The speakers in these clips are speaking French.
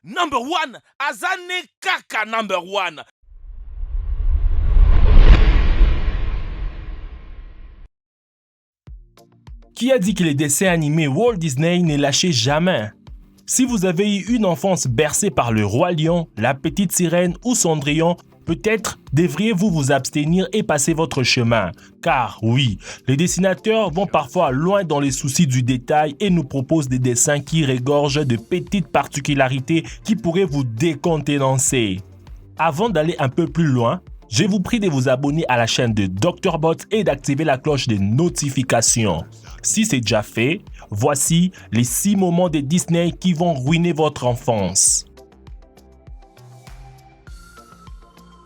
Number one, Azane Kaka number one. Qui a dit que les dessins animés Walt Disney ne lâchaient jamais? Si vous avez eu une enfance bercée par le Roi Lion, la Petite Sirène ou Cendrillon, peut-être devriez-vous vous abstenir et passer votre chemin. Car oui, les dessinateurs vont parfois loin dans les soucis du détail et nous proposent des dessins qui regorgent de petites particularités qui pourraient vous décontenancer. Avant d'aller un peu plus loin, je vous prie de vous abonner à la chaîne de Dr Bot et d'activer la cloche de notification. Si c'est déjà fait, voici les 6 moments de Disney qui vont ruiner votre enfance.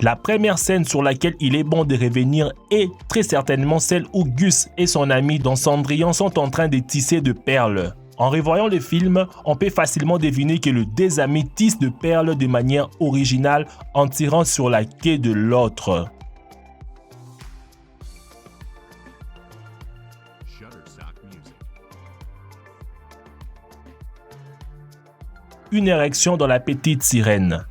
La première scène sur laquelle il est bon de revenir est très certainement celle où Gus et son ami dans Cendrillon sont en train de tisser de perles. En revoyant le film, on peut facilement deviner que les deux amis tissent de perles de manière originale en tirant sur la queue de l'autre. Une érection dans la Petite Sirène.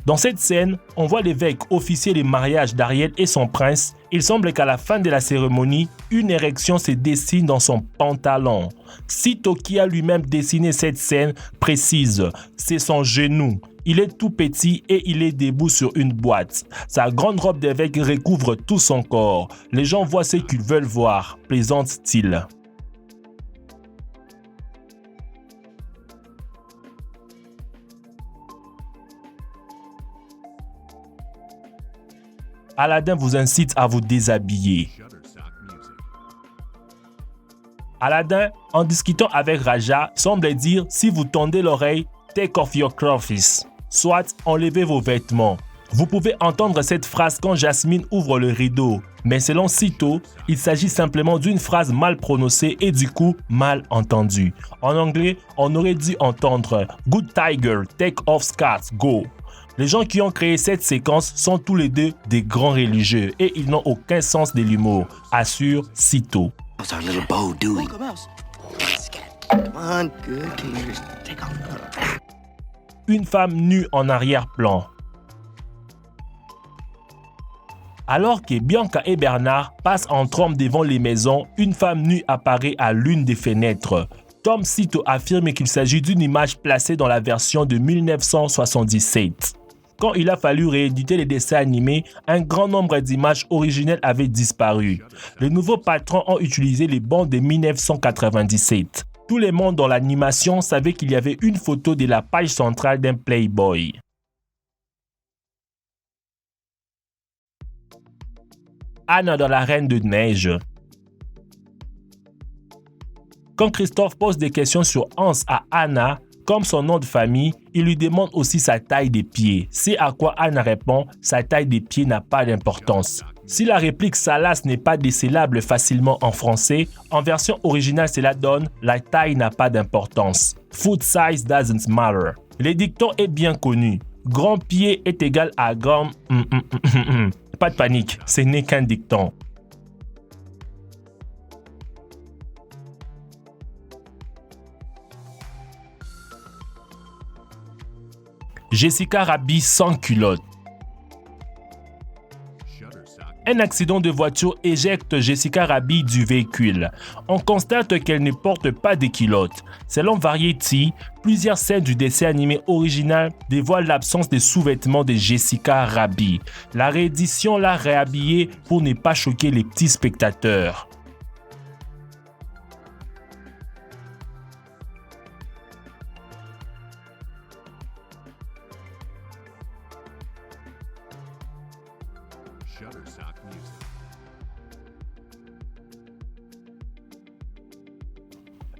Dans cette scène, on voit l'évêque officier le mariage d'Ariel et son prince. Il semble qu'à la fin de la cérémonie, une érection se dessine dans son pantalon. Sito, qui a lui-même dessiné cette scène, précise « c'est son genou ». Il est tout petit et il est debout sur une boîte. Sa grande robe d'évêque recouvre tout son corps. Les gens voient ce qu'ils veulent voir, plaisante-t-il. Aladdin vous incite à vous déshabiller. Aladdin, en discutant avec Raja, semble dire si vous tendez l'oreille, take off your clothes, soit enlevez vos vêtements. Vous pouvez entendre cette phrase quand Jasmine ouvre le rideau, mais selon Sito, il s'agit simplement d'une phrase mal prononcée et du coup mal entendue. En anglais, on aurait dû entendre Good tiger, take off scarf, go. Les gens qui ont créé cette séquence sont tous les deux des grands religieux et ils n'ont aucun sens de l'humour, assure Sito. Une femme nue en arrière-plan. Alors que Bianca et Bernard passent en trompe devant les maisons, une femme nue apparaît à l'une des fenêtres. Tom Sito affirme qu'il s'agit d'une image placée dans la version de 1977. Quand il a fallu rééditer les dessins animés, un grand nombre d'images originelles avaient disparu. Les nouveaux patrons ont utilisé les bandes de 1997. Tout le monde dans l'animation savait qu'il y avait une photo de la page centrale d'un Playboy. Anna dans la Reine de Neige. Quand Christophe pose des questions sur Hans à Anna, comme son nom de famille, il lui demande aussi sa taille des pieds. C'est à quoi Anna répond « sa taille des pieds n'a pas d'importance ». Si la réplique salace n'est pas décellable facilement en français, en version originale cela donne « la taille n'a pas d'importance ». Foot size doesn't matter. Le dicton est bien connu. Grand pied est égal à grand... Pas de panique, ce n'est qu'un dicton. Jessica Rabbit sans culotte. Un accident de voiture éjecte Jessica Rabbit du véhicule. On constate qu'elle ne porte pas de culotte. Selon Variety, plusieurs scènes du dessin animé original dévoilent l'absence de sous-vêtements de Jessica Rabbit. La réédition l'a réhabillée pour ne pas choquer les petits spectateurs.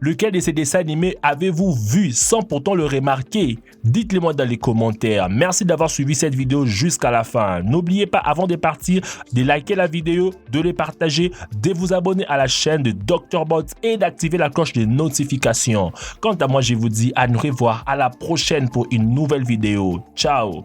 Lequel de ces dessins animés avez-vous vu sans pourtant le remarquer? Dites-le moi dans les commentaires. Merci d'avoir suivi cette vidéo jusqu'à la fin. N'oubliez pas avant de partir de liker la vidéo, de les partager, de vous abonner à la chaîne de Dr Bot et d'activer la cloche de notification. Quant à moi, je vous dis à nous revoir à la prochaine pour une nouvelle vidéo. Ciao!